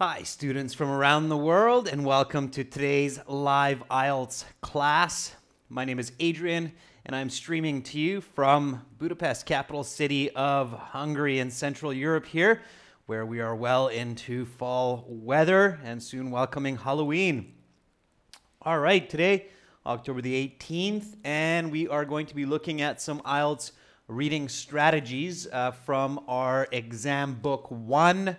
Hi, students from around the world, and welcome to today's live IELTS class. My name is Adrian, and I'm streaming to you from Budapest, capital city of Hungary in Central Europe here, where we are well into fall weather and soon welcoming Halloween. All right, today, October the 18th, and we are going to be looking at some IELTS reading strategies from our exam book 1.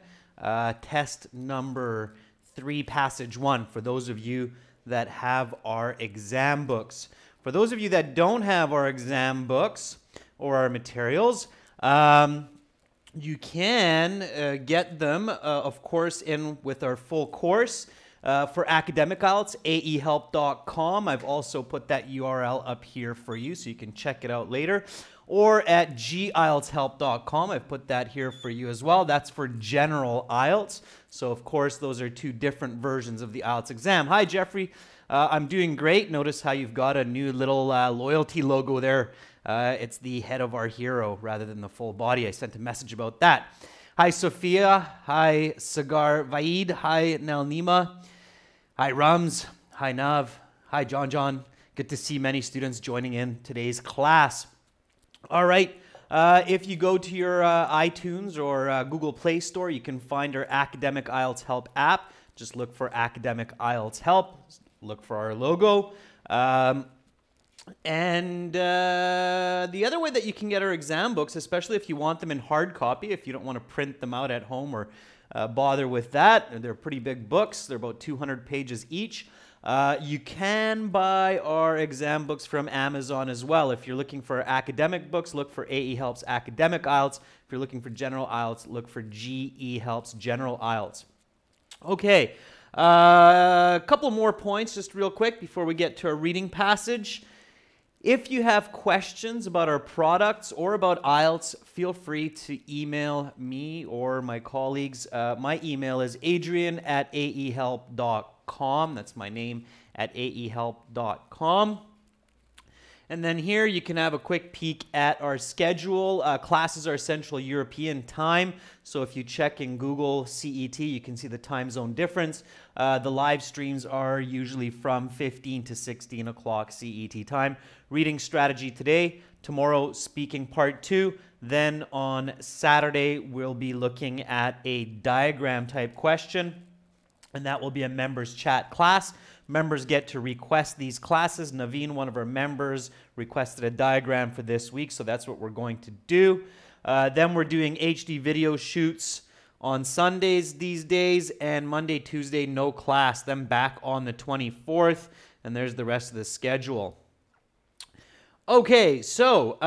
Test number 3, passage 1, for those of you that have our exam books. For those of you that don't have our exam books or our materials, you can get them, of course, in with our full course for academic IELTS, aehelp.com. I've also put that URL up here for you so you can check it out later. Or at gieltshelp.com. I've put that here for you as well. That's for general IELTS. So, of course, those are two different versions of the IELTS exam. Hi, Jeffrey. I'm doing great. Notice how you've got a new little loyalty logo there. It's the head of our hero rather than the full body. I sent a message about that. Hi, Sophia. Hi, Sagar Vaid. Hi, Nelnima. Hi, Rams. Hi, Nav. Hi, John. Good to see many students joining in today's class. All right, if you go to your iTunes or Google Play Store, you can find our Academic IELTS Help app. Just look for Academic IELTS Help. Look for our logo. The other way that you can get our exam books, especially if you want them in hard copy, if you don't want to print them out at home or bother with that, they're pretty big books. They're about 200 pages each. You can buy our exam books from Amazon as well. If you're looking for academic books, look for AE Help's Academic IELTS. If you're looking for general IELTS, look for GE Help's General IELTS. Okay, a couple more points just real quick before we get to our reading passage. If you have questions about our products or about IELTS, feel free to email me or my colleagues. My email is adrian@aehelp.com. That's my name, at aehelp.com. And then here you can have a quick peek at our schedule. Classes are Central European time. So if you check in Google CET, you can see the time zone difference. The live streams are usually from 15 to 16 o'clock CET time. Reading strategy today, tomorrow speaking part 2. Then on Saturday, we'll be looking at a diagram type question. And that will be a members chat class. Members get to request these classes. Naveen, one of our members, requested a diagram for this week, so that's what we're going to do. Then we're doing HD video shoots on Sundays these days, and Monday, Tuesday, no class. Then back on the 24th, and there's the rest of the schedule. Okay, so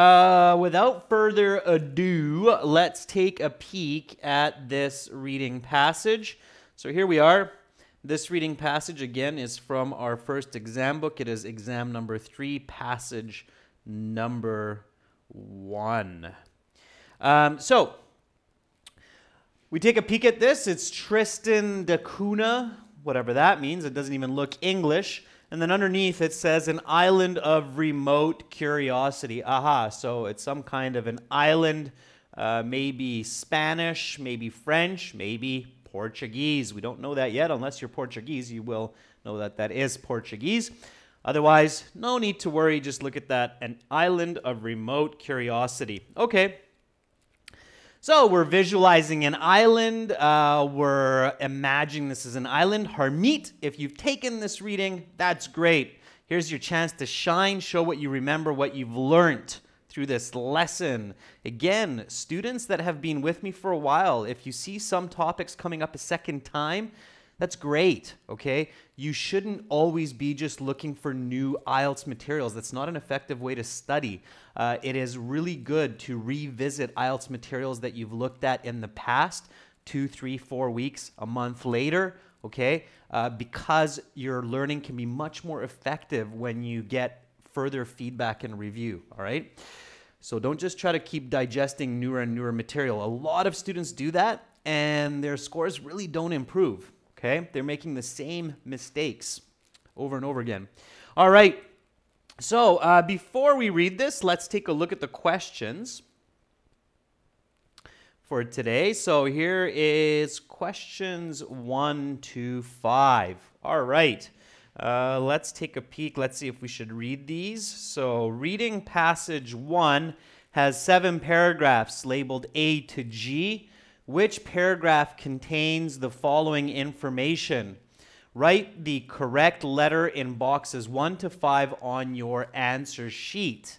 without further ado, let's take a peek at this reading passage. So here we are. This reading passage, again, is from our first exam book. It is exam number 3, passage number 1. So we take a peek at this. It's Tristan de Cunha, whatever that means. It doesn't even look English. And then underneath it says an island of remote curiosity. Aha, so it's some kind of an island, maybe Spanish, maybe French, maybe Portuguese. We don't know that yet. Unless you're Portuguese, you will know that that is Portuguese. Otherwise, no need to worry. Just look at that. An island of remote curiosity. Okay. So we're visualizing an island. We're imagining this as an island. Harmeet, if you've taken this reading, that's great. Here's your chance to shine, show what you remember, what you've learned through this lesson. Again, students that have been with me for a while, if you see some topics coming up a second time, that's great, okay? You shouldn't always be just looking for new IELTS materials. That's not an effective way to study. It is really good to revisit IELTS materials that you've looked at in the past, 2, 3, 4 weeks, a month later, okay? Because your learning can be much more effective when you get further feedback and review, all right? So don't just try to keep digesting newer and newer material. A lot of students do that, and their scores really don't improve, okay? They're making the same mistakes over and over again. All right, so before we read this, let's take a look at the questions. for today. So here is questions 1 to 5. All right. Let's take a peek. Let's see if we should read these. So reading passage 1 has 7 paragraphs labeled A to G. Which paragraph contains the following information? Write the correct letter in boxes 1 to 5 on your answer sheet.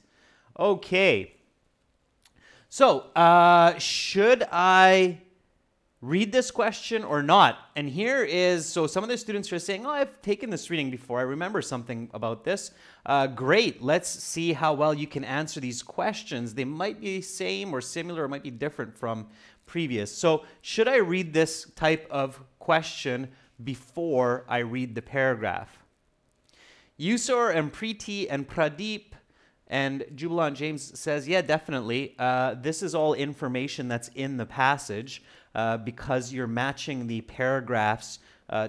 Okay. So, should I read this question or not? And here is, so some of the students are saying, oh, I've taken this reading before. I remember something about this. Great. Let's see how well you can answer these questions. They might be same or similar or might be different from previous. So, should I read this type of question before I read the paragraph? Yusor and Preeti and Pradeep and Jubilant James says, yeah, definitely. This is all information that's in the passage because you're matching the paragraphs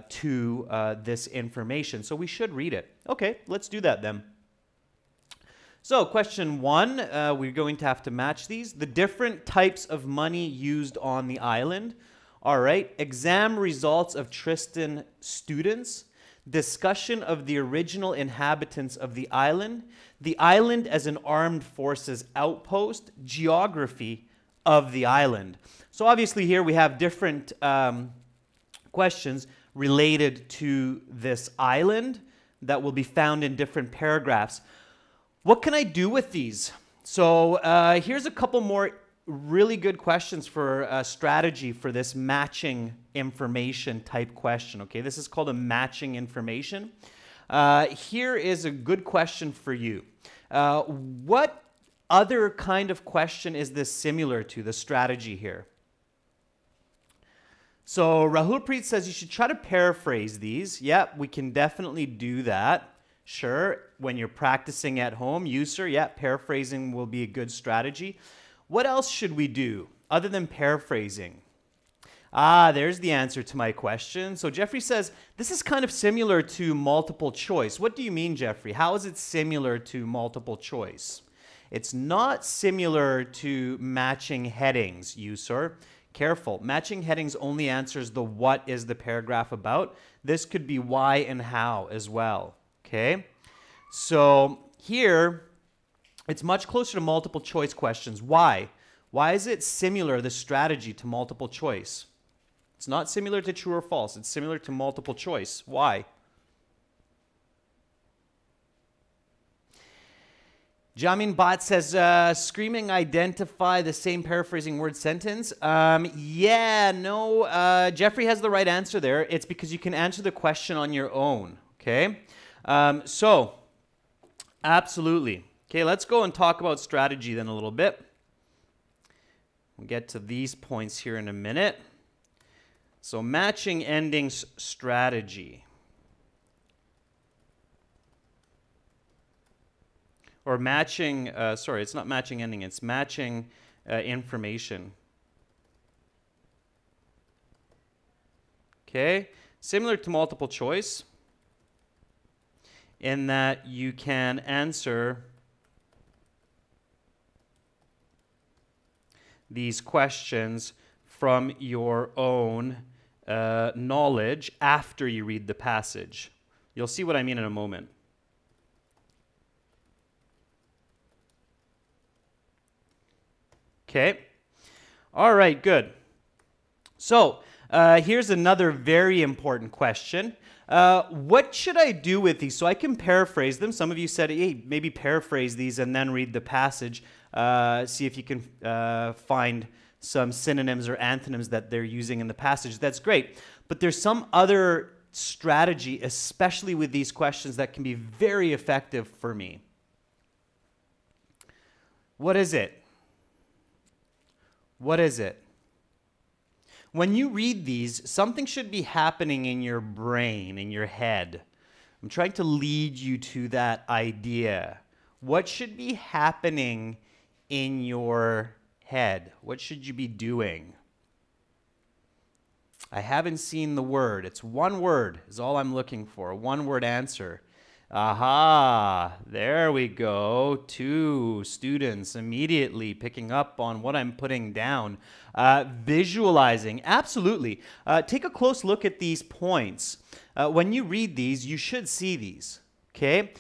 to this information. So we should read it. Okay, let's do that then. So question 1, we're going to have to match these. The different types of money used on the island. All right, exam results of Tristan students. Discussion of the original inhabitants of the island as an armed forces outpost, geography of the island. So obviously here we have different questions related to this island that will be found in different paragraphs. What can I do with these? So here's a couple more really good questions for a strategy for this matching information type question. Okay, this is called a matching information. Here is a good question for you. What other kind of question is this similar to, the strategy here? So Rahul Preet says you should try to paraphrase these. Yep, we can definitely do that. Sure, when you're practicing at home, Yusur, yeah, paraphrasing will be a good strategy. What else should we do other than paraphrasing? There's the answer to my question. So Jeffrey says, this is kind of similar to multiple choice. What do you mean, Jeffrey? How is it similar to multiple choice? It's not similar to matching headings, Yusur. Careful. Matching headings only answers the what is the paragraph about. This could be why and how as well. Okay? So here, it's much closer to multiple choice questions. Why? Why is it similar, the strategy, to multiple choice? It's not similar to true or false. It's similar to multiple choice. Why? Jamin Bhat says, screaming identify the same paraphrasing word sentence. Yeah, no, Jeffrey has the right answer there. It's because you can answer the question on your own, okay? So, absolutely. Okay, let's go and talk about strategy then a little bit. We'll get to these points here in a minute. So matching endings strategy. Or matching, sorry, it's not matching ending, it's matching information. Okay, similar to multiple choice in that you can answer these questions from your own knowledge after you read the passage. You'll see what I mean in a moment. Okay. All right, good. So here's another very important question. What should I do with these? So I can paraphrase them. Some of you said, hey, maybe paraphrase these and then read the passage. See if you can find some synonyms or antonyms that they're using in the passage. That's great. But there's some other strategy, especially with these questions, that can be very effective for me. What is it? What is it? When you read these, something should be happening in your brain, in your head. I'm trying to lead you to that idea. What should be happening in your head? What should you be doing? I haven't seen the word. It's one word is all I'm looking for, a one-word answer. Aha, there we go. 2 students immediately picking up on what I'm putting down. Visualizing, absolutely. Take a close look at these points. When you read these, you should see these, okay?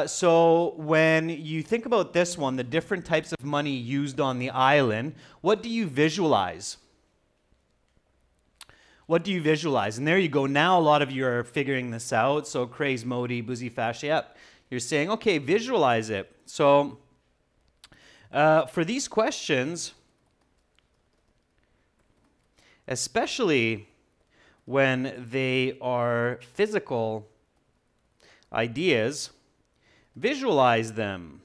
So when you think about this one, the different types of money used on the island, what do you visualize? What do you visualize? And there you go. Now a lot of you are figuring this out. So Craze Modi, Boozy Fash, yep. You're saying, okay, visualize it. So for these questions, especially when they are physical ideas, visualize them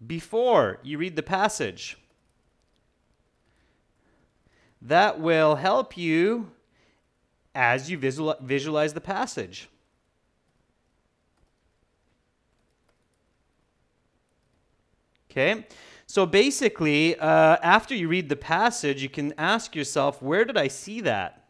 before you read the passage. That will help you as you visualize the passage. Okay, so basically, after you read the passage, you can ask yourself, where did I see that?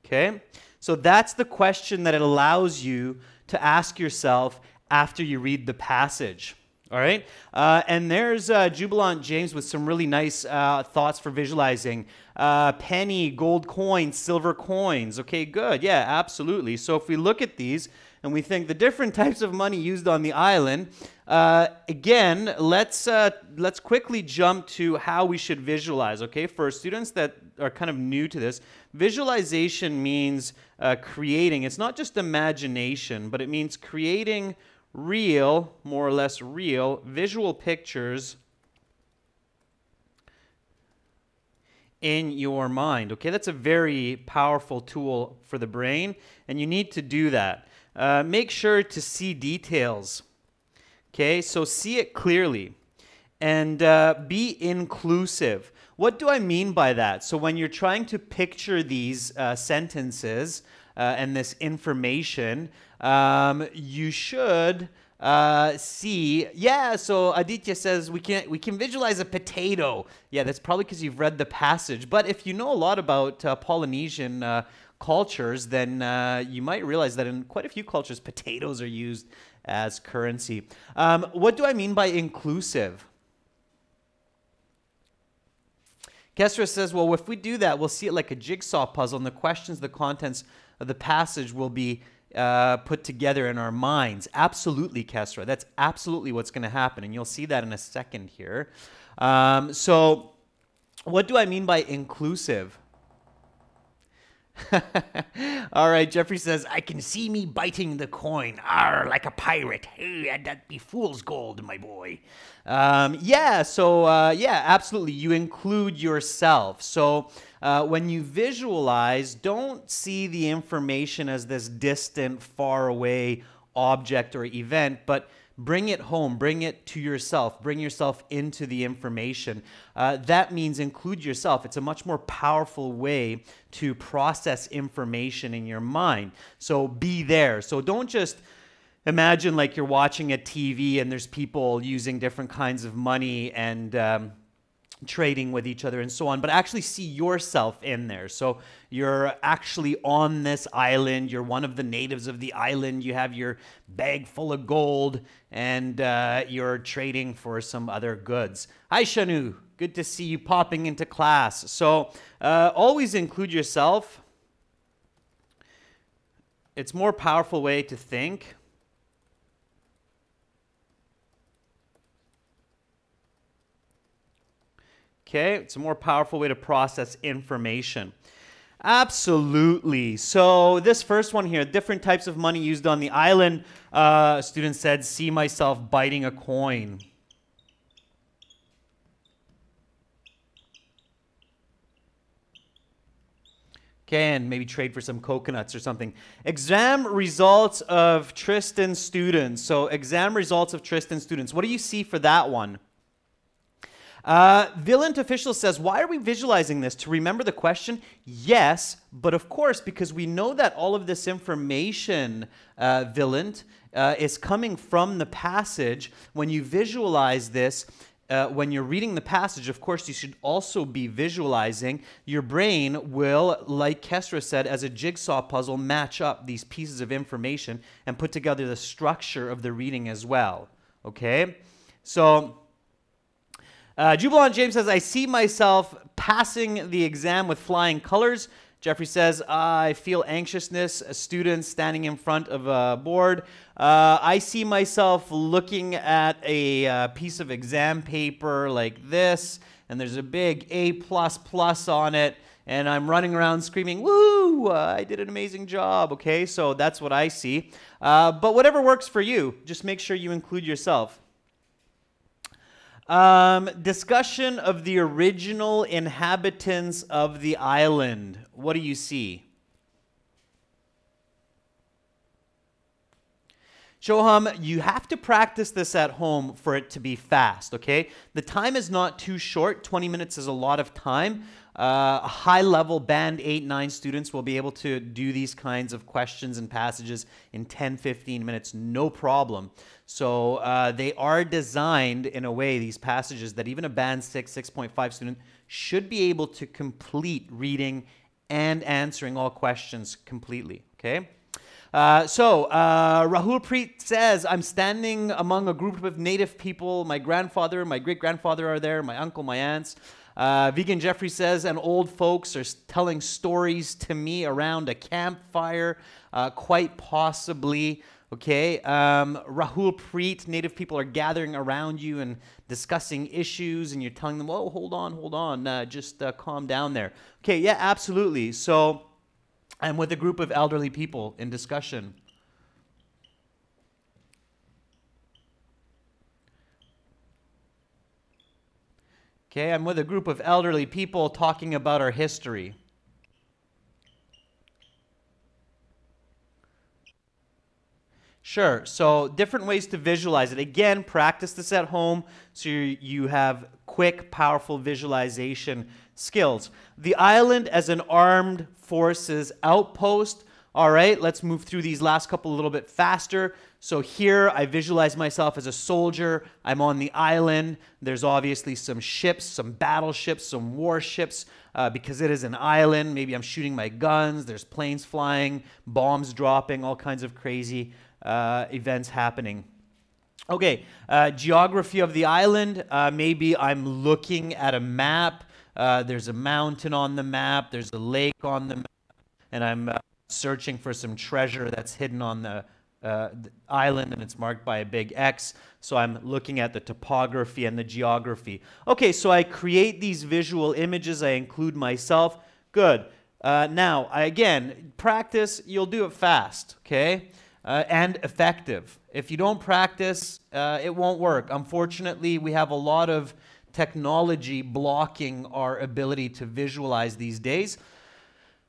Okay, so that's the question that it allows you to ask yourself after you read the passage. All right, and there's Jubilant James with some really nice thoughts for visualizing. Penny, gold coins, silver coins. Okay, good. Yeah, absolutely. So if we look at these and we think the different types of money used on the island, again, let's quickly jump to how we should visualize. Okay, for students that are kind of new to this, visualization means creating. It's not just imagination, but it means creating real, more or less real, visual pictures in your mind. Okay, that's a very powerful tool for the brain, and you need to do that. Make sure to see details. Okay, so see it clearly, and be inclusive. What do I mean by that? So when you're trying to picture these sentences and this information, you should see. Yeah, so Aditya says we can visualize a potato. Yeah, that's probably because you've read the passage. But if you know a lot about Polynesian cultures, then you might realize that in quite a few cultures, potatoes are used as currency. What do I mean by inclusive? Kestra says, well, if we do that, we'll see it like a jigsaw puzzle, and the questions, the contents of the passage will be put together in our minds. Absolutely, Kestra. That's absolutely what's going to happen, and you'll see that in a second here. So what do I mean by inclusive? All right, Jeffrey says, I can see me biting the coin. Arr, like a pirate. Hey, that'd be fool's gold, my boy. Yeah, absolutely. You include yourself. So when you visualize, don't see the information as this distant, far away object or event, but bring it home, bring it to yourself, bring yourself into the information. That means include yourself. It's a much more powerful way to process information in your mind. So be there. So don't just imagine like you're watching a TV and there's people using different kinds of money and trading with each other and so on, but actually see yourself in there. So you're actually on this island, you're one of the natives of the island, you have your bag full of gold, and you're trading for some other goods. Hi Shanu, good to see you popping into class. So always include yourself. It's a more powerful way to think. Okay, it's a more powerful way to process information. Absolutely. So this first one here, different types of money used on the island. A student said, see myself biting a coin. Okay, and maybe trade for some coconuts or something. Exam results of Tristan students. So exam results of Tristan students. What do you see for that one? Villain Official says, why are we visualizing this? To remember the question? Yes, but of course, because we know that all of this information, Villain, is coming from the passage. When you visualize this, when you're reading the passage, of course, you should also be visualizing. Your brain will, like Kestra said, as a jigsaw puzzle, match up these pieces of information and put together the structure of the reading as well. Okay? So, Jubilant James says, I see myself passing the exam with flying colors. Jeffrey says, I feel anxiousness, a student standing in front of a board. I see myself looking at a piece of exam paper like this, and there's a big A++ on it, and I'm running around screaming, woo, I did an amazing job, okay? So that's what I see. But whatever works for you, just make sure you include yourself. Discussion of the original inhabitants of the island. What do you see? Shoham, you have to practice this at home for it to be fast, okay? The time is not too short. 20 minutes is a lot of time. High-level Band 8, 9 students will be able to do these kinds of questions and passages in 10, 15 minutes, no problem. So they are designed in a way, these passages, that even a Band 6, 6.5 student should be able to complete reading and answering all questions completely, okay? Rahul Preet says, I'm standing among a group of native people. My grandfather, my great-grandfather are there, my uncle, my aunts. Vegan Jeffrey says, and old folks are telling stories to me around a campfire, quite possibly. Okay, Rahul Preet, native people are gathering around you and discussing issues, and you're telling them, oh, hold on, just calm down there. Okay, yeah, absolutely. So I'm with a group of elderly people in discussion. Okay, I'm with a group of elderly people talking about our history. Sure, so different ways to visualize it. Again, practice this at home so you have quick, powerful visualization skills. The island as an armed forces outpost. All right, let's move through these last couple a little bit faster. So here, I visualize myself as a soldier. I'm on the island. There's obviously some ships, some battleships, some warships, because it is an island. Maybe I'm shooting my guns. There's planes flying, bombs dropping, all kinds of crazy events happening. Okay, geography of the island. Maybe I'm looking at a map. There's a mountain on the map. There's a lake on the map. And I'm searching for some treasure that's hidden on the island, and it's marked by a big X. So I'm looking at the topography and the geography. Okay, so I create these visual images. I include myself. Good. Now, again, practice. You'll do it fast, okay? And effective. If you don't practice, it won't work. Unfortunately, we have a lot of technology blocking our ability to visualize these days.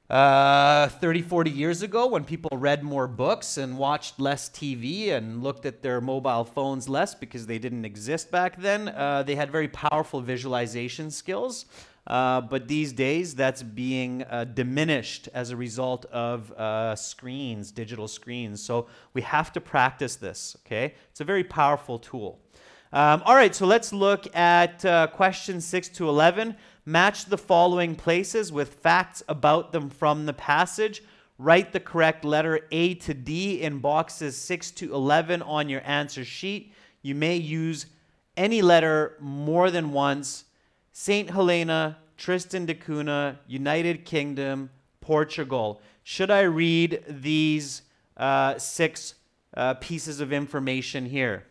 30, 40 years ago, when people read more books and watched less TV and looked at their mobile phones less because they didn't exist back then, they had very powerful visualization skills. But these days, that's being diminished as a result of screens, digital screens. So we have to practice this, okay? It's a very powerful tool. All right, so let's look at questions 6 to 11. Match the following places with facts about them from the passage. Write the correct letter A to D in boxes 6 to 11 on your answer sheet. You may use any letter more than once. Saint Helena, Tristan de Cunha, United Kingdom, Portugal. Should I read these 6 pieces of information here?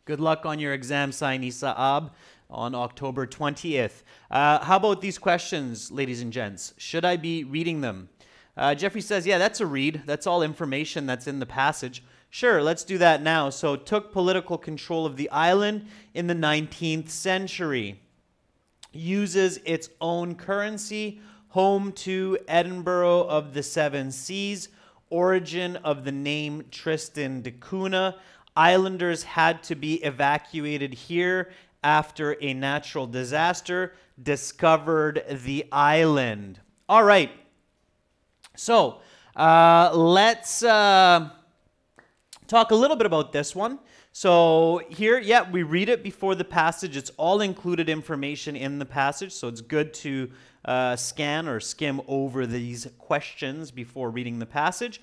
Good luck on your exam, Saini Saab, on October 20th. How about these questions, ladies and gents? Should I be reading them? Jeffrey says, yeah, that's a read. That's all information that's in the passage. Sure, let's do that now. So, took political control of the island in the 19th century. Uses its own currency. Home to Edinburgh of the Seven Seas. Origin of the name Tristan de Cunha. Islanders had to be evacuated here after a natural disaster. Discovered the island. All right. So, let's talk a little bit about this one. So here, yeah, we read it before the passage. It's all included information in the passage, so it's good to scan or skim over these questions before reading the passage.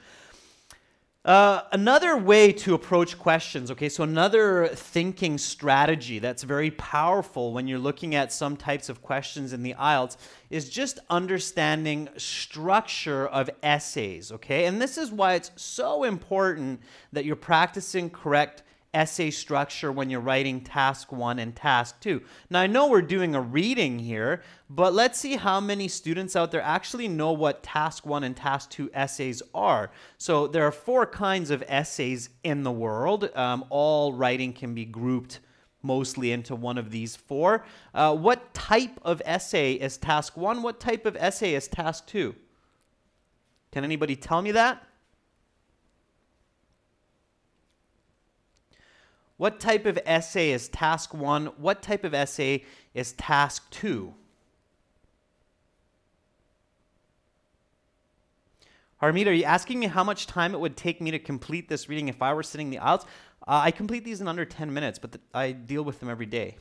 Another way to approach questions, okay, so another thinking strategy that's very powerful when you're looking at some types of questions in the IELTS is just understanding structure of essays, okay? And this is why it's so important that you're practicing correct essay structure when you're writing task 1 and task 2. Now, I know we're doing a reading here, but let's see how many students out there actually know what task 1 and task 2 essays are. So there are 4 kinds of essays in the world. All writing can be grouped mostly into one of these 4. What type of essay is task 1? What type of essay is task 2? Can anybody tell me that? What type of essay is task 1? What type of essay is task 2? Harmeet, are you asking me how much time it would take me to complete this reading if I were sitting the IELTS? I complete these in under 10 minutes, but I deal with them every day.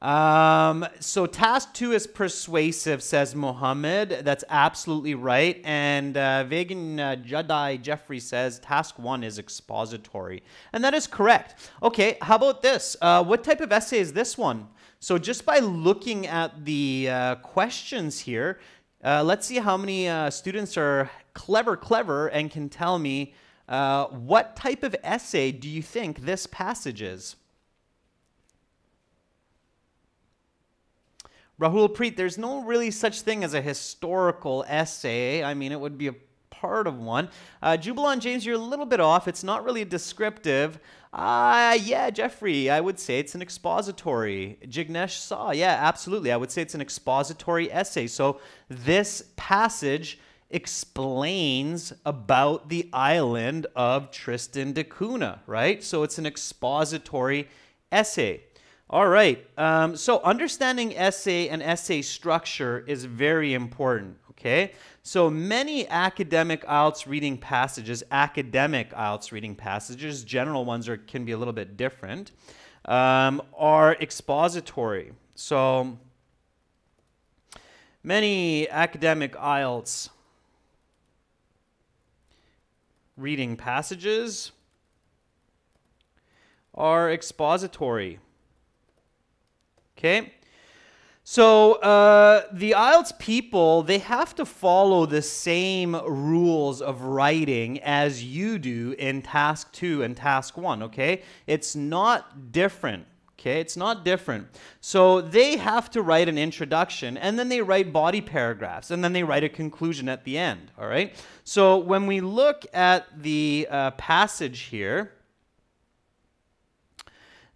So task 2 is persuasive, says Mohammed. That's absolutely right. And Vegan Jedi Jeffrey says task 1 is expository. And that is correct. Okay, how about this? What type of essay is this one? So just by looking at the questions here, let's see how many students are clever and can tell me what type of essay do you think this passage is? Rahul Preet, there's no really such thing as a historical essay. I mean, it would be a part of one. Jubilant James, you're a little bit off. It's not really descriptive. Yeah, Jeffrey, I would say it's an expository. Jignesh Saw, yeah, absolutely. I would say it's an expository essay. So this passage explains about the island of Tristan de Cunha, right? So it's an expository essay. All right, so understanding essay and essay structure is very important, okay? So many academic IELTS reading passages, general ones can be a little bit different, are expository. So many academic IELTS reading passages are expository. Okay, so the IELTS people, they have to follow the same rules of writing as you do in task 2 and task 1, okay? It's not different, okay? It's not different. So they have to write an introduction, and then they write body paragraphs, and then they write a conclusion at the end, all right? So when we look at the passage here,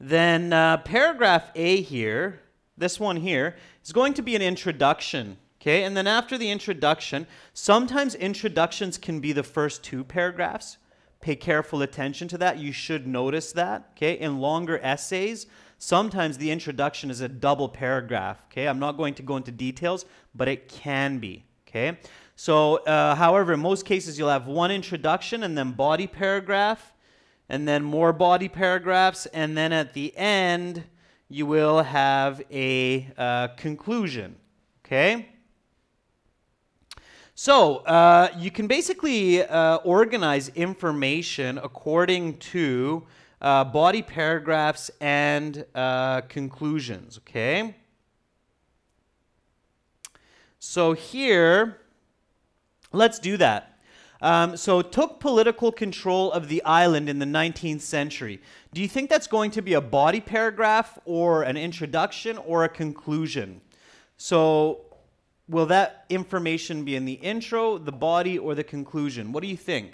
then paragraph A here, this one here, is going to be an introduction, okay? And then after the introduction, sometimes introductions can be the first 2 paragraphs. Pay careful attention to that. You should notice that, okay? In longer essays, sometimes the introduction is a double paragraph, okay? I'm not going to go into details, but it can be, okay? So, however, in most cases, you'll have one introduction and then body paragraph, and then more body paragraphs, and then at the end, you will have a conclusion, okay? So you can basically organize information according to body paragraphs and conclusions, okay? So here, let's do that. So took political control of the island in the 19th century. Do you think that's going to be a body paragraph or an introduction or a conclusion? So will that information be in the intro, the body, or the conclusion? What do you think?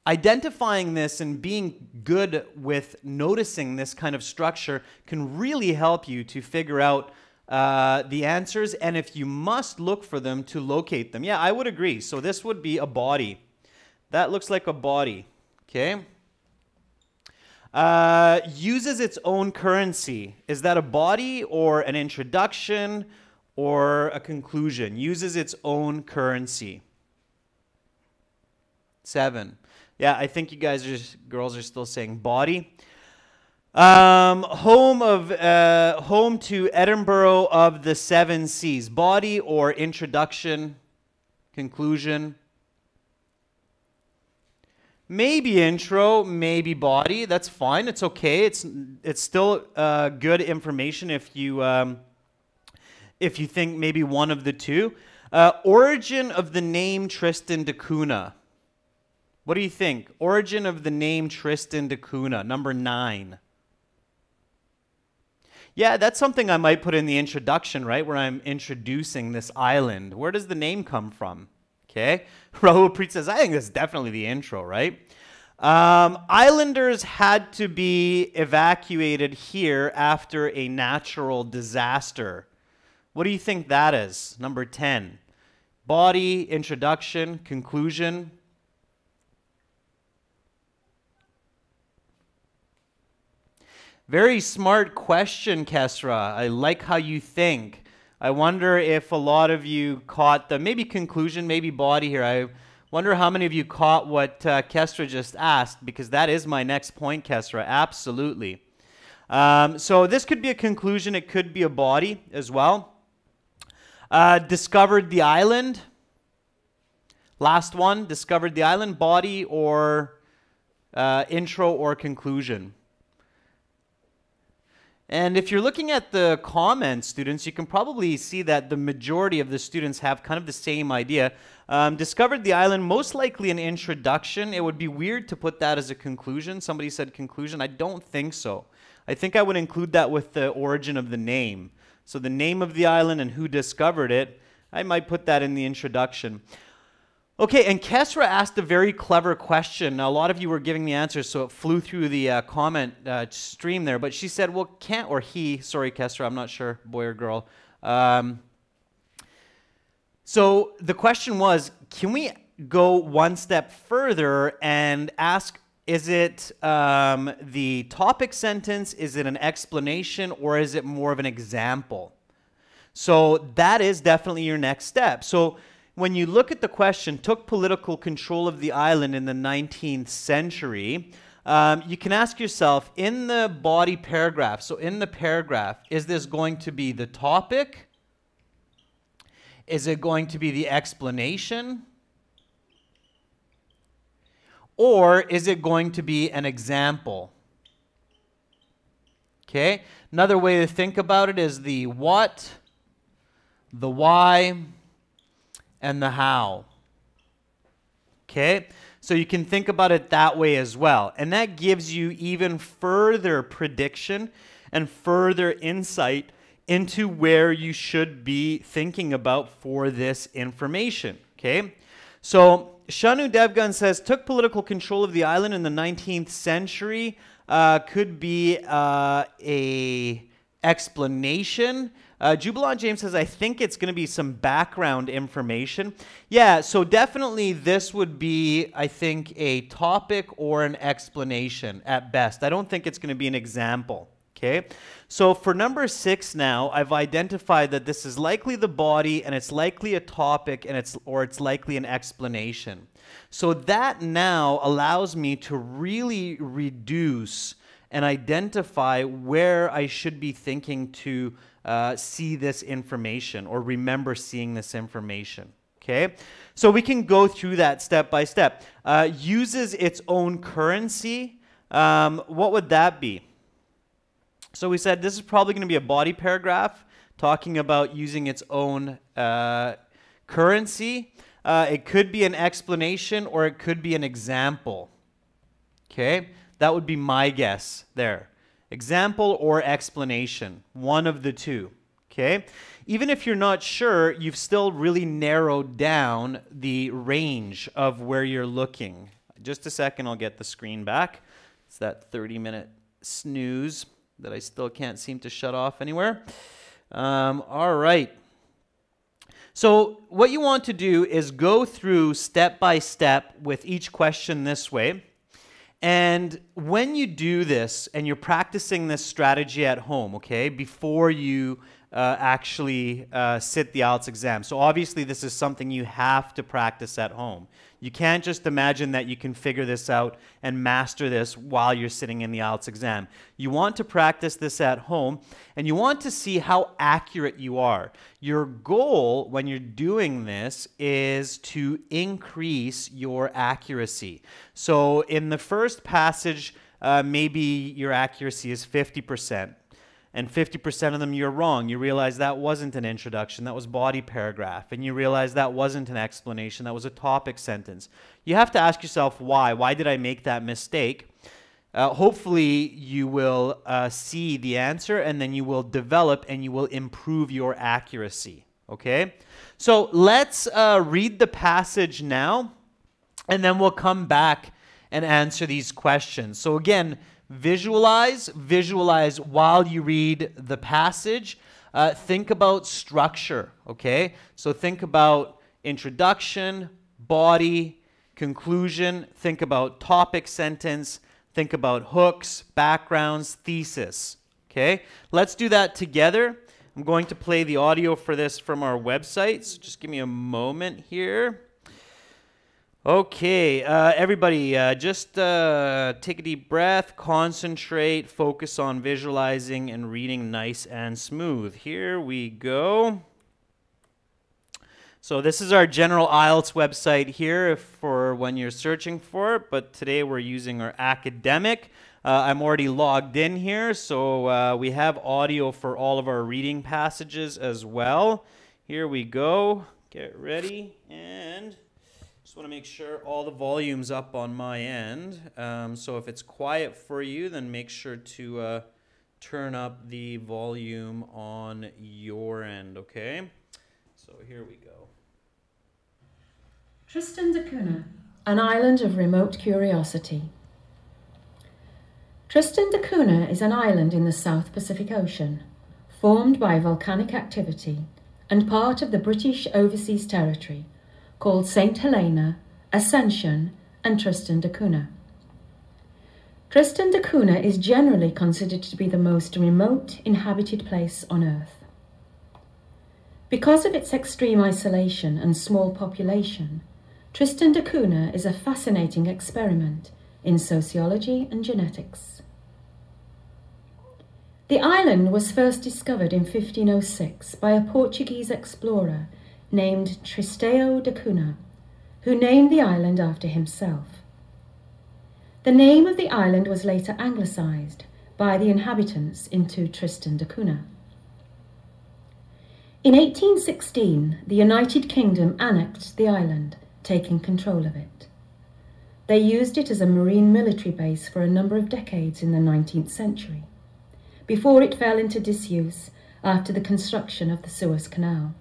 Identifying this and being good with noticing this kind of structure can really help you to figure out the answers, and if you must look for them, to locate them. Yeah, I would agree. So this would be a body. That looks like a body, okay? Uses its own currency. Is that a body or an introduction or a conclusion? Uses its own currency. 7. Yeah, I think you guys girls are still saying body. Home to Edinburgh of the Seven Seas. Body or introduction, conclusion. Maybe intro, maybe body. That's fine. It's okay. It's still good information if you think maybe one of the two. Origin of the name Tristan de Cunha. What do you think? Origin of the name Tristan de Cunha, number 9. Yeah, that's something I might put in the introduction, right, where I'm introducing this island. Where does the name come from? Okay. Rahul Preet says, I think this is definitely the intro, right? Islanders had to be evacuated here after a natural disaster. What do you think that is? Number 10. Body, introduction, conclusion. Very smart question, Kesra. I like how you think. I wonder if a lot of you caught the maybe conclusion, maybe body here. I wonder how many of you caught what Kesra just asked, because that is my next point, Kesra. Absolutely. So this could be a conclusion. It could be a body as well. Discovered the island. Last one, discovered the island. Body or intro or conclusion. And if you're looking at the comments, students, you can probably see that the majority of the students have kind of the same idea. Discovered the island, most likely an introduction. It would be weird to put that as a conclusion. Somebody said conclusion. I don't think so. I think I would include that with the origin of the name. So the name of the island and who discovered it, I might put that in the introduction. Okay, and Kesra asked a very clever question. Now, a lot of you were giving the answers, so it flew through the comment stream there. But she said, well, sorry, Kesra, I'm not sure, boy or girl. So the question was, can we go one step further and ask, is it the topic sentence, is it an explanation, or is it more of an example? So that is definitely your next step. So when you look at the question, took political control of the island in the 19th century, you can ask yourself, in the body paragraph, so in the paragraph, is this going to be the topic? Is it going to be the explanation? Or is it going to be an example? Okay, another way to think about it is the what, the why, and the how. Okay, so you can think about it that way as well. And that gives you even further prediction and further insight into where you should be thinking about for this information. Okay, so Shanu Devgan says, took political control of the island in the 19th century. Could be a explanation. Jubilant James says, I think it's going to be some background information. Yeah, so definitely this would be, I think, a topic or an explanation at best. I don't think it's going to be an example. Okay, so for number 6 now, I've identified that this is likely the body, and it's likely a topic, and it's likely an explanation. So that now allows me to really reduce and identify where I should be thinking to see this information or remember seeing this information. Okay, so we can go through that step by step. Uses its own currency. What would that be? So we said this is probably going to be a body paragraph talking about using its own currency. It could be an explanation or it could be an example. Okay, that would be my guess there. Example or explanation, one of the two. Okay, even if you're not sure, you've still really narrowed down the range of where you're looking. Just a second, I'll get the screen back. It's that 30-minute snooze that I still can't seem to shut off anywhere. All right. So what you want to do is go through step by step with each question this way. And when you do this and you're practicing this strategy at home, okay, before you actually sit the IELTS exam. So obviously this is something you have to practice at home. You can't just imagine that you can figure this out and master this while you're sitting in the IELTS exam. You want to practice this at home, and you want to see how accurate you are. Your goal when you're doing this is to increase your accuracy. So in the first passage, maybe your accuracy is 50%. And 50% of them you're wrong. You realize that wasn't an introduction, that was body paragraph. And you realize that wasn't an explanation, that was a topic sentence. You have to ask yourself why. Why did I make that mistake? Hopefully you will see the answer, and then you will develop and you will improve your accuracy. Okay? So let's read the passage now, and then we'll come back and answer these questions. So again, visualize while you read the passage. Think about structure, okay? So think about introduction, body, conclusion. Think about topic sentence. Think about hooks, backgrounds, thesis, okay? Let's do that together. I'm going to play the audio for this from our website, so just give me a moment here. Okay, everybody, just take a deep breath, concentrate, focus on visualizing and reading nice and smooth. Here we go. So this is our general IELTS website here for when you're searching for it, but today we're using our academic. I'm already logged in here, so we have audio for all of our reading passages as well. Here we go. Get ready, and just want to make sure all the volume's up on my end. So if it's quiet for you, then make sure to turn up the volume on your end, okay? So here we go. Tristan de Cunha, an island of remote curiosity. Tristan de Cunha is an island in the South Pacific Ocean, formed by volcanic activity and part of the British Overseas Territory, called Saint Helena, Ascension, and Tristan de Cunha. Tristan de Cunha is generally considered to be the most remote inhabited place on Earth. Because of its extreme isolation and small population, Tristan de Cunha is a fascinating experiment in sociology and genetics. The island was first discovered in 1506 by a Portuguese explorer named Tristan de Cunha, who named the island after himself. The name of the island was later anglicised by the inhabitants into Tristan de Cunha. In 1816, the United Kingdom annexed the island, taking control of it. They used it as a marine military base for a number of decades in the 19th century, before it fell into disuse after the construction of the Suez Canal.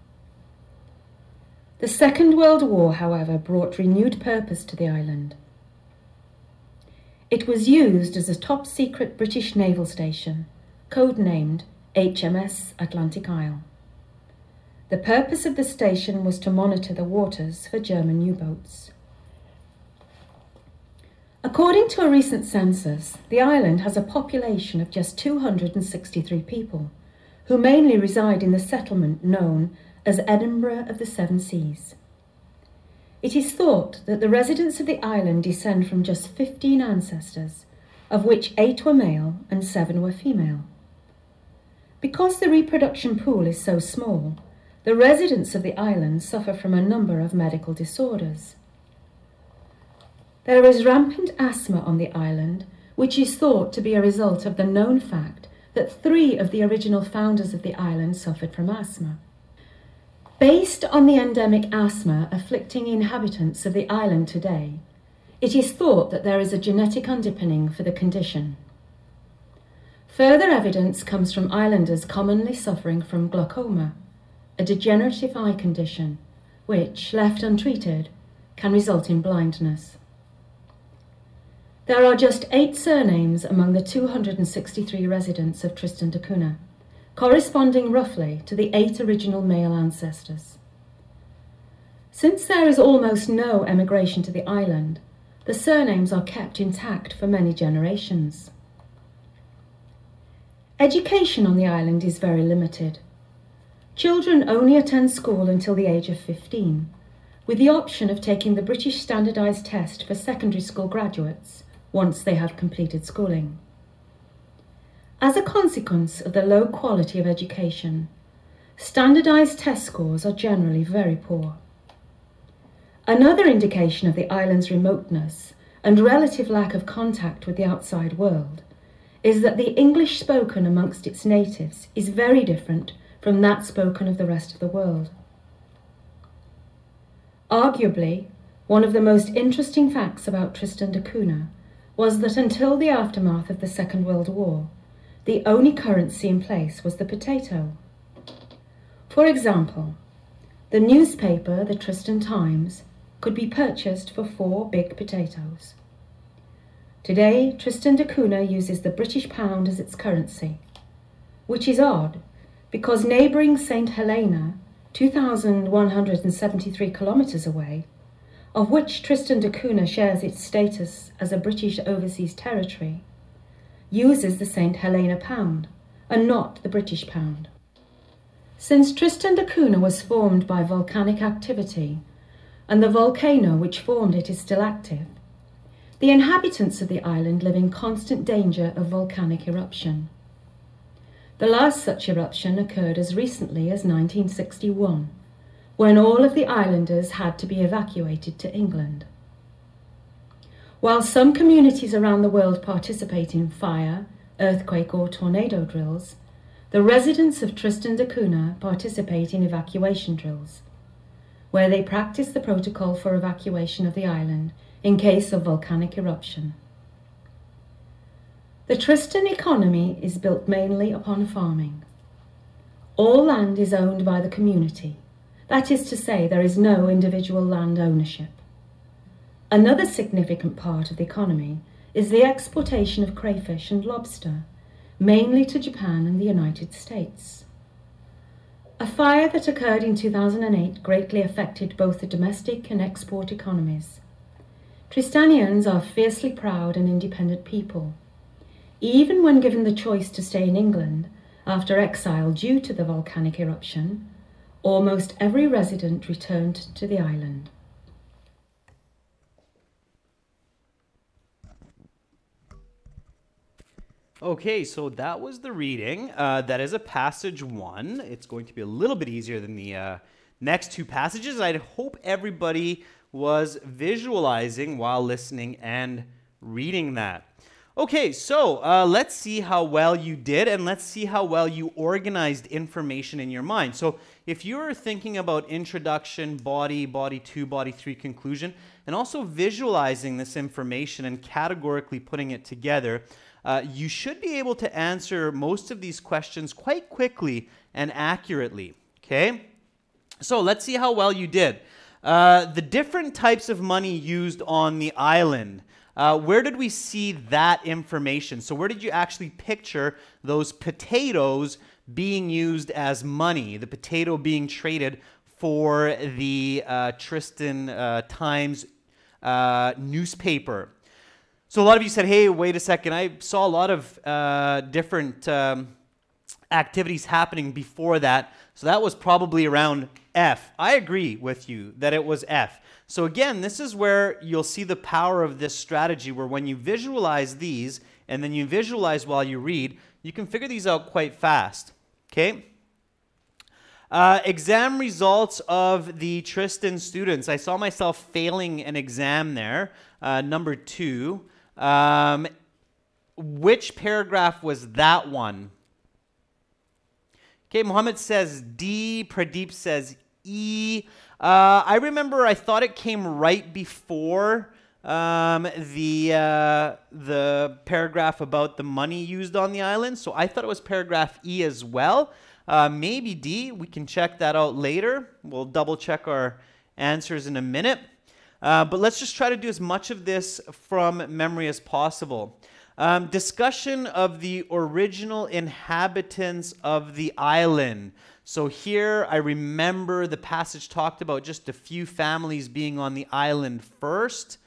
The Second World War, however, brought renewed purpose to the island. It was used as a top-secret British naval station, codenamed HMS Atlantic Isle. The purpose of the station was to monitor the waters for German U-boats. According to a recent census, the island has a population of just 263 people, who mainly reside in the settlement known as Edinburgh of the Seven Seas. It is thought that the residents of the island descend from just 15 ancestors, of which 8 were male and 7 were female. Because the reproduction pool is so small, the residents of the island suffer from a number of medical disorders. There is rampant asthma on the island, which is thought to be a result of the known fact that 3 of the original founders of the island suffered from asthma. Based on the endemic asthma afflicting inhabitants of the island today, it is thought that there is a genetic underpinning for the condition. Further evidence comes from islanders commonly suffering from glaucoma, a degenerative eye condition, which, left untreated, can result in blindness. There are just 8 surnames among the 263 residents of Tristan de Cunha, corresponding roughly to the 8 original male ancestors. Since there is almost no emigration to the island, the surnames are kept intact for many generations. Education on the island is very limited. Children only attend school until the age of 15, with the option of taking the British Standardised Test for secondary school graduates once they have completed schooling. As a consequence of the low quality of education, standardised test scores are generally very poor. Another indication of the island's remoteness and relative lack of contact with the outside world is that the English spoken amongst its natives is very different from that spoken of the rest of the world. Arguably, one of the most interesting facts about Tristan de Cunha was that until the aftermath of the Second World War, the only currency in place was the potato. For example, the newspaper, the Tristan Times, could be purchased for 4 big potatoes. Today, Tristan de Cunha uses the British pound as its currency, which is odd because neighbouring Saint Helena, 2,173 kilometres away, of which Tristan de Cunha shares its status as a British overseas territory, uses the Saint Helena pound and not the British pound. Since Tristan de Cunha was formed by volcanic activity and the volcano which formed it is still active, the inhabitants of the island live in constant danger of volcanic eruption. The last such eruption occurred as recently as 1961, when all of the islanders had to be evacuated to England. While some communities around the world participate in fire, earthquake or tornado drills, the residents of Tristan de Cunha participate in evacuation drills, where they practice the protocol for evacuation of the island in case of volcanic eruption. The Tristan economy is built mainly upon farming. All land is owned by the community. That is to say, there is no individual land ownership. Another significant part of the economy is the exportation of crayfish and lobster, mainly to Japan and the United States. A fire that occurred in 2008 greatly affected both the domestic and export economies. Tristanians are fiercely proud and independent people. Even when given the choice to stay in England after exile due to the volcanic eruption, almost every resident returned to the island. Okay, so that was the reading. That is a passage 1. It's going to be a little bit easier than the next 2 passages. I hope everybody was visualizing while listening and reading that. Okay, so let's see how well you did, and let's see how well you organized information in your mind. So if you're thinking about introduction, body, body 2, body 3, conclusion, and also visualizing this information and categorically putting it together, you should be able to answer most of these questions quite quickly and accurately, okay? So let's see how well you did. The different types of money used on the island. Where did we see that information? So where did you actually picture those potatoes being used as money, the potato being traded for the Tristan Times newspaper? So a lot of you said, hey, wait a second, I saw a lot of different activities happening before that, so that was probably around F. I agree with you that it was F. So again, this is where you'll see the power of this strategy, where when you visualize these and then you visualize while you read, you can figure these out quite fast, okay? Exam results of the Tristan students. I saw myself failing an exam there, number 2. Which paragraph was that one? Okay, Mohammed says D, Pradeep says E. I remember I thought it came right before the paragraph about the money used on the island, so I thought it was paragraph E as well. Maybe D. We can check that out later. We'll double check our answers in a minute. But let's just try to do as much of this from memory as possible. Discussion of the original inhabitants of the island. So here I remember the passage talked about just a few families being on the island first.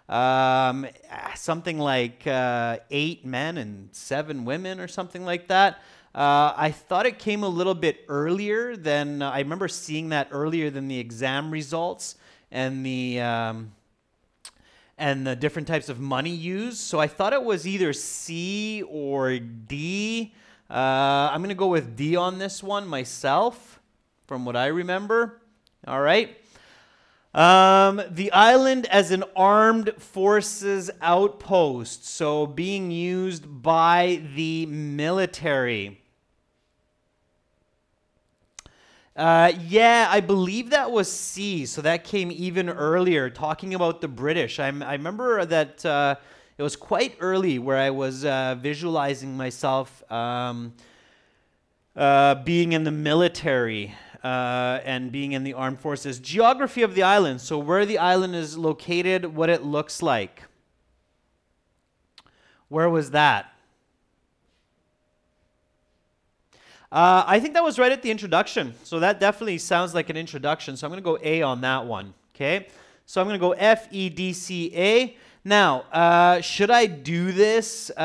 Something like 8 men and 7 women or something like that. I thought it came a little bit earlier than, I remember seeing that earlier than the exam results and the different types of money used. So I thought it was either C or D. I'm going to go with D on this one myself, from what I remember. All right. The island as an armed forces outpost, so being used by the military. Yeah, I believe that was C, so that came even earlier, talking about the British. I remember that it was quite early where I was visualizing myself being in the military and being in the armed forces. Geography of the island, so where the island is located, what it looks like. Where was that? I think that was right at the introduction. So that definitely sounds like an introduction. So I'm going to go A on that one. Okay. So I'm going to go FEDCA. Now, should I do this in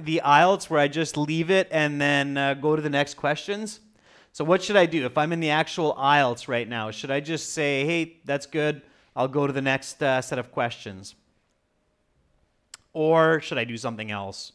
the IELTS where I just leave it and then go to the next questions? So what should I do if I'm in the actual IELTS right now? Should I just say, hey, that's good, I'll go to the next set of questions? Or should I do something else?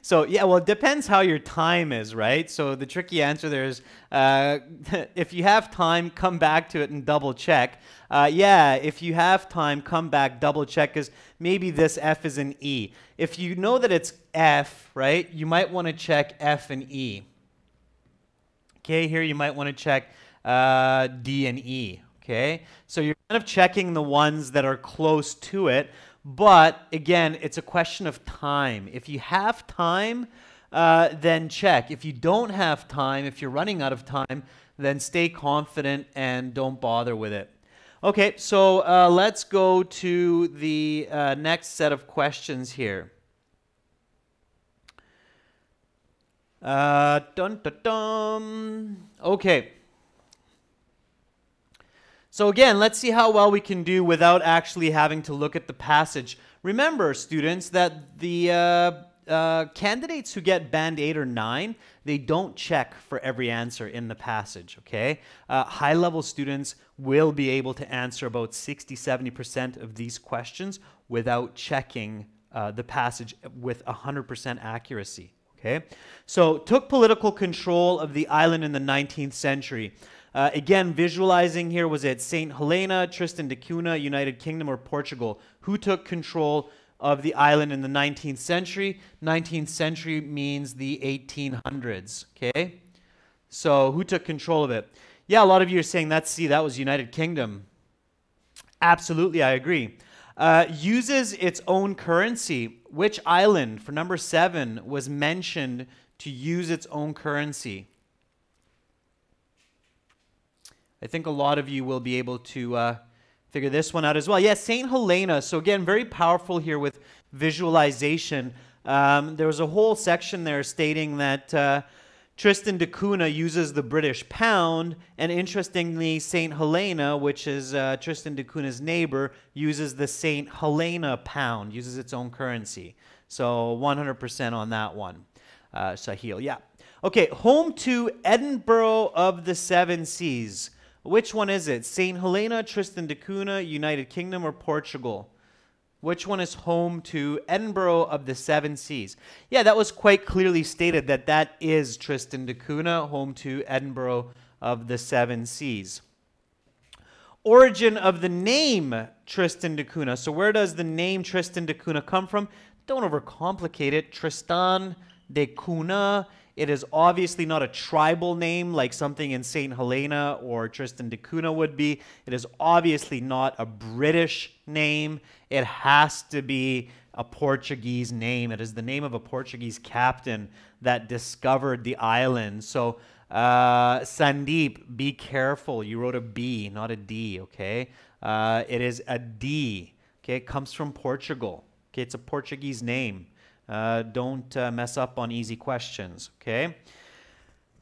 So, yeah, well, it depends how your time is, right? So the tricky answer there is, if you have time, come back to it and double check. Yeah, if you have time, come back, double check, because maybe this F is an E. If you know that it's F, right, you might want to check F and E. Okay, here you might want to check D and E, okay? So you're kind of checking the ones that are close to it. But again, it's a question of time. If you have time, then check. If you don't have time, if you're running out of time, then stay confident and don't bother with it. Okay, so let's go to the next set of questions here. Dun, dun, dun. Okay. So again, let's see how well we can do without actually having to look at the passage. Remember, students, that the candidates who get band 8 or 9, they don't check for every answer in the passage, okay? High-level students will be able to answer about 60-70% of these questions without checking the passage with 100% accuracy, okay? So, took political control of the island in the 19th century. Again, visualizing here, was it Saint Helena, Tristan de Cunha, United Kingdom, or Portugal? Who took control of the island in the 19th century? 19th century means the 1800s, okay? So who took control of it? Yeah, a lot of you are saying that's C, that was United Kingdom. Absolutely, I agree. Uses its own currency. Which island, for number 7, was mentioned to use its own currency? I think a lot of you will be able to figure this one out as well. Yes, Saint Helena. So again, very powerful here with visualization. There was a whole section there stating that Tristan de Cunha uses the British pound, and interestingly, Saint Helena, which is Tristan de Cunha's neighbor, uses the Saint Helena pound, uses its own currency. So 100% on that one. Sahil, yeah. Okay, home to Edinburgh of the Seven Seas. Which one is it? Saint Helena, Tristan de Cunha, United Kingdom, or Portugal? Which one is home to Edinburgh of the Seven Seas? Yeah, that was quite clearly stated that that is Tristan de Cunha, home to Edinburgh of the Seven Seas. Origin of the name Tristan de Cunha. So where does the name Tristan de Cunha come from? Don't overcomplicate it. Tristan de Cunha. It is obviously not a tribal name like something in Saint Helena or Tristan de Cunha would be. It is obviously not a British name. It has to be a Portuguese name. It is the name of a Portuguese captain that discovered the island. So, Sandeep, be careful. You wrote a B, not a D, okay? It is a D, okay? It comes from Portugal, okay? It's a Portuguese name. Don't mess up on easy questions, okay?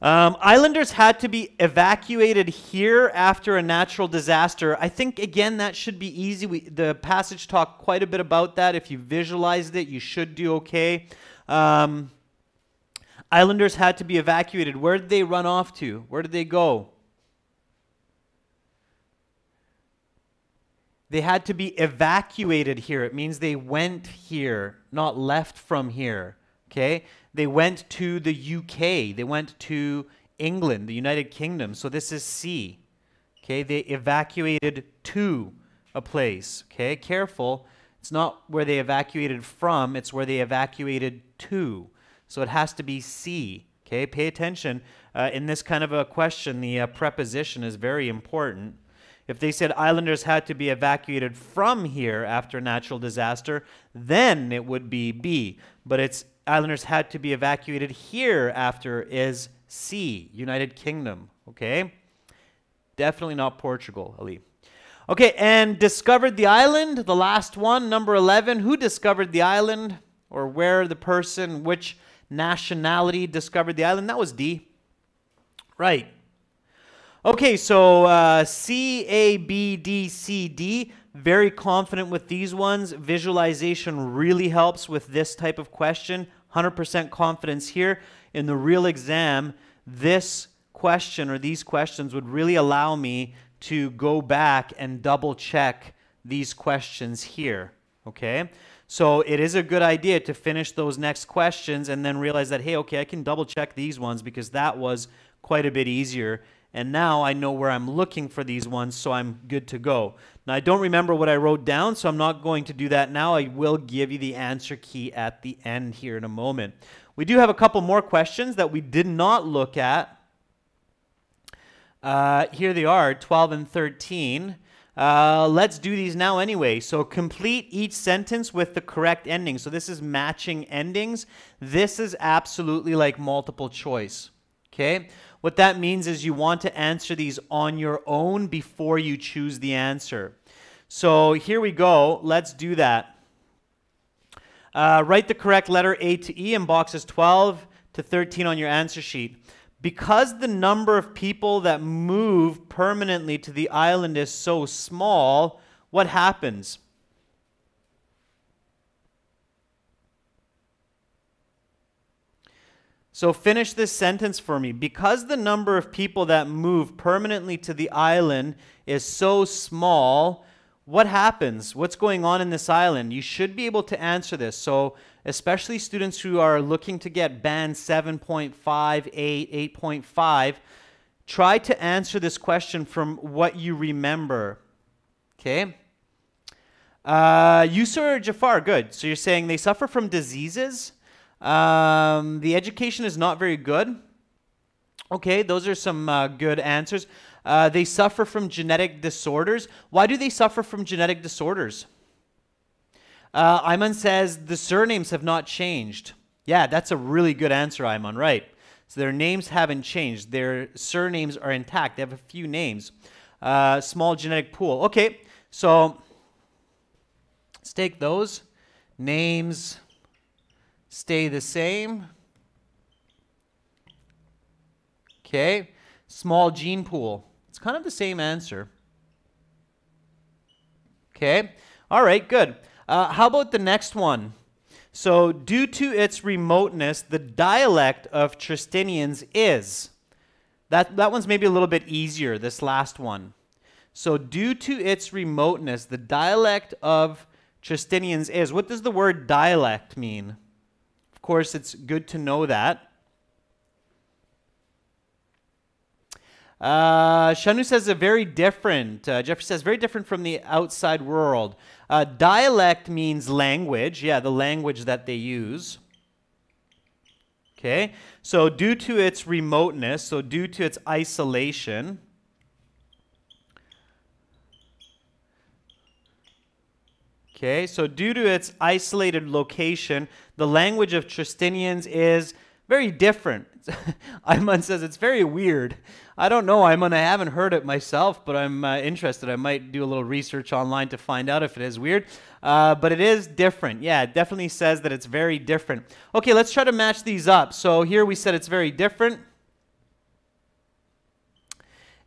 Islanders had to be evacuated here after a natural disaster. I think, again, that should be easy. The passage talked quite a bit about that. If you visualized it, you should do okay. Islanders had to be evacuated. Where did they run off to? Where did they go? They had to be evacuated here. It means they went here, not left from here. Okay? They went to the UK. They went to England, the United Kingdom. So this is C. Okay? They evacuated to a place. Okay? Careful. It's not where they evacuated from. It's where they evacuated to. So it has to be C. Okay? Pay attention. In this kind of a question, the preposition is very important. If they said islanders had to be evacuated from here after a natural disaster, then it would be B. But it's islanders had to be evacuated here after is C, United Kingdom. Okay? Definitely not Portugal, Ali. Okay, and discovered the island, the last one, number 11. Who discovered the island? Or where the person, which nationality discovered the island? That was D. Right. Okay, so C, A, B, D, C, D. Very confident with these ones. Visualization really helps with this type of question. 100% confidence here. In the real exam, this question or these questions would really allow me to go back and double check these questions here. Okay? So it is a good idea to finish those next questions and then realize that, hey, okay, I can double check these ones because that was quite a bit easier. And now I know where I'm looking for these ones, so I'm good to go. Now, I don't remember what I wrote down, so I'm not going to do that now. I will give you the answer key at the end here in a moment. We do have a couple more questions that we did not look at. Here they are, 12 and 13. Let's do these now anyway. So complete each sentence with the correct ending. So this is matching endings. This is absolutely like multiple choice. Okay? What that means is you want to answer these on your own before you choose the answer. So here we go. Let's do that. Write the correct letter A to E in boxes 12 to 13 on your answer sheet. Because the number of people that move permanently to the island is so small, what happens? So finish this sentence for me. Because the number of people that move permanently to the island is so small, what happens? What's going on in this island? You should be able to answer this. So especially students who are looking to get band 7.5, 8, 8.5, try to answer this question from what you remember. Okay? Yusur Jafar, good. So you're saying they suffer from diseases. The education is not very good. Okay, those are some good answers. They suffer from genetic disorders. Why do they suffer from genetic disorders? Ayman says the surnames have not changed. Yeah, that's a really good answer, Ayman, right. So their names haven't changed. Their surnames are intact. They have a few names. Small genetic pool. Okay, so let's take those. Names stay the same. Okay, small gene pool. It's kind of the same answer. Okay, all right, good. How about the next one? So, due to its remoteness, the dialect of Tristanians is. That one's maybe a little bit easier, this last one. So, due to its remoteness, the dialect of Tristanians is. What does the word dialect mean? Of course, it's good to know that. Shanu says a very different. Jeffrey says very different from the outside world. Dialect means language. Yeah, the language that they use. Okay, so due to its remoteness, so due to its isolation. Okay, so due to its isolated location, the language of Tristanians is very different. Ayman says it's very weird. I don't know, Ayman. I haven't heard it myself, but I'm interested. I might do a little research online to find out if it is weird. But it is different. Yeah, it definitely says that it's very different. Okay, let's try to match these up. So here we said it's very different.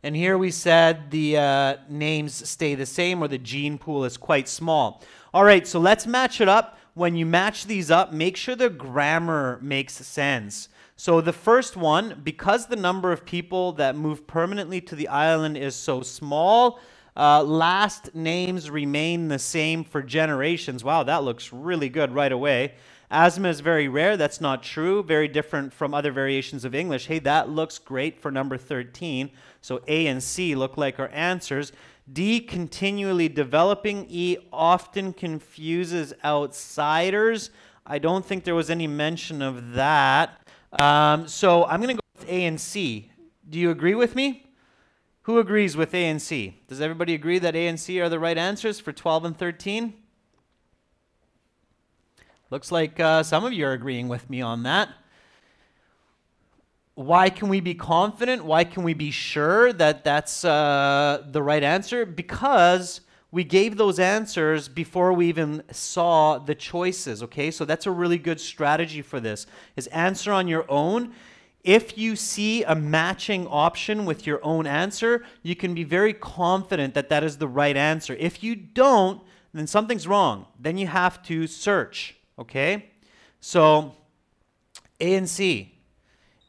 And here we said the names stay the same, or the gene pool is quite small. All right, so let's match it up. When you match these up, make sure the grammar makes sense. So the first one, because the number of people that move permanently to the island is so small, last names remain the same for generations. Wow, that looks really good right away. Asthma is very rare. That's not true. Very different from other variations of English. Hey, that looks great for number 13. So A and C look like our answers. D, continually developing. E, often confuses outsiders. I don't think there was any mention of that. So I'm going to go with A and C. Do you agree with me? Who agrees with A and C? Does everybody agree that A and C are the right answers for 12 and 13? Looks like some of you are agreeing with me on that. Why can we be confident? Why can we be sure that that's the right answer? Because we gave those answers before we even saw the choices, okay? So that's a really good strategy for this, is answer on your own. If you see a matching option with your own answer, you can be very confident that that is the right answer. If you don't, then something's wrong. Then you have to search, okay? So A and C.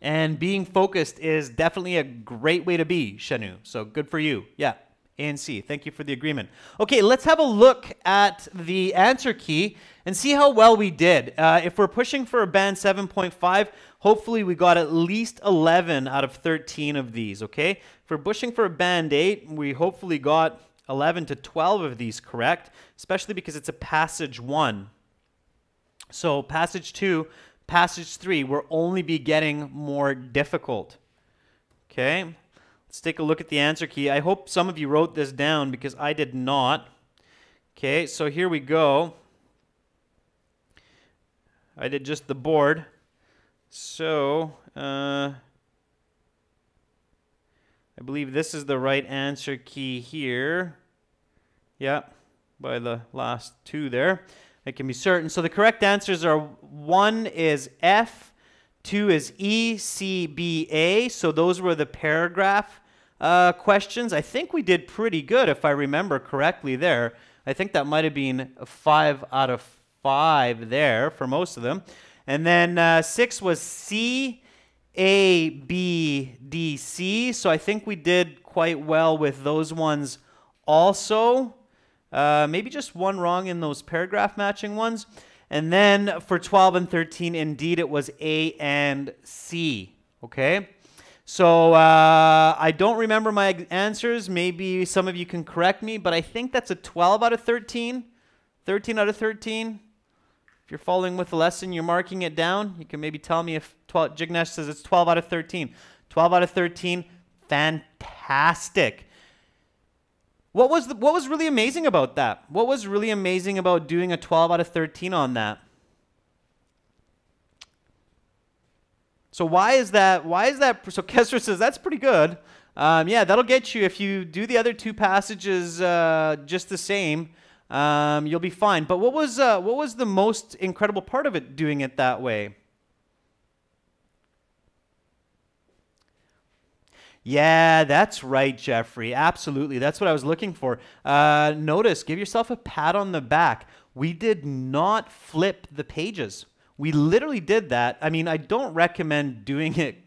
And being focused is definitely a great way to be, Shanu. So good for you. Yeah, A and C. Thank you for the agreement. Okay, let's have a look at the answer key and see how well we did. If we're pushing for a band 7.5, hopefully we got at least 11 out of 13 of these, okay? If we're pushing for a band 8, we hopefully got 11 to 12 of these correct, especially because it's a passage 1. So passage 2, passage 3 will only be getting more difficult. Okay, let's take a look at the answer key. I hope some of you wrote this down because I did not. Okay, so here we go. I did just the board. So, I believe this is the right answer key here. Yeah, by the last 2 there. I can be certain. So the correct answers are 1 is F, 2 is E, C, B, A. So those were the paragraph questions. I think we did pretty good if I remember correctly there. I think that might have been 5 out of 5 there for most of them. And then 6 was C, A, B, D, C. So I think we did quite well with those ones also. Maybe just one wrong in those paragraph matching ones. And then for 12 and 13, indeed, it was A and C. Okay? So I don't remember my answers. Maybe some of you can correct me, but I think that's a 12 out of 13. 13 out of 13. If you're following with the lesson, you're marking it down. You can maybe tell me if Jignesh says it's 12 out of 13. 12 out of 13. Fantastic. What was really amazing about that? What was really amazing about doing a 12 out of 13 on that? So why is that? So Kessler says that's pretty good. Yeah, that'll get you, if you do the other 2 passages just the same, you'll be fine. But what was the most incredible part of it, doing it that way? Yeah, that's right, Jeffrey. Absolutely. That's what I was looking for. Notice, give yourself a pat on the back. We did not flip the pages. We literally did that. I mean, I don't recommend doing it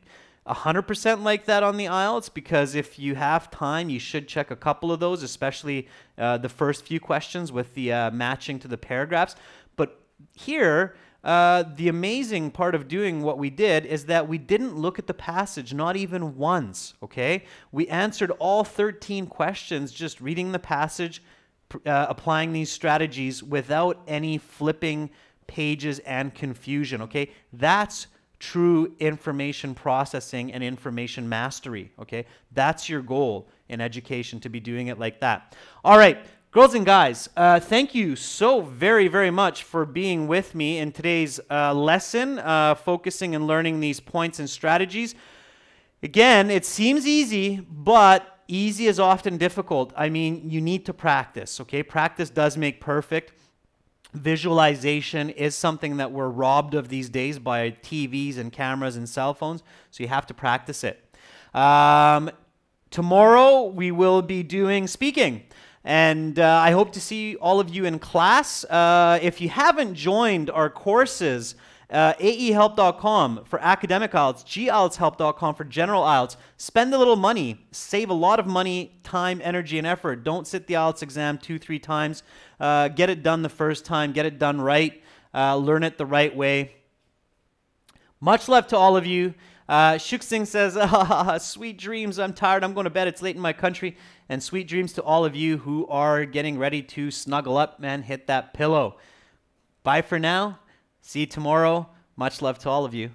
100% like that on the IELTS, because if you have time, you should check a couple of those, especially the first few questions with the matching to the paragraphs. But here, the amazing part of doing what we did is that we didn't look at the passage, not even once, okay? We answered all 13 questions just reading the passage, applying these strategies without any flipping pages and confusion, okay? That's true information processing and information mastery, okay? That's your goal in education, to be doing it like that. All right. Girls and guys, thank you so very, very much for being with me in today's lesson, focusing and learning these points and strategies. Again, it seems easy, but easy is often difficult. I mean, you need to practice, okay? Practice does make perfect. Visualization is something that we're robbed of these days by TVs and cameras and cell phones, so you have to practice it. tomorrow we will be doing speaking. And I hope to see all of you in class. If you haven't joined our courses, aehelp.com for academic IELTS, gieltshelp.com for general IELTS. Spend a little money. Save a lot of money, time, energy, and effort. Don't sit the IELTS exam 2-3 times. Get it done the first time. Get it done right. Learn it the right way. Much love to all of you. Shuk Singh says, sweet dreams. I'm tired. I'm going to bed. It's late in my country. And sweet dreams to all of you who are getting ready to snuggle up and hit that pillow. Bye for now. See you tomorrow. Much love to all of you.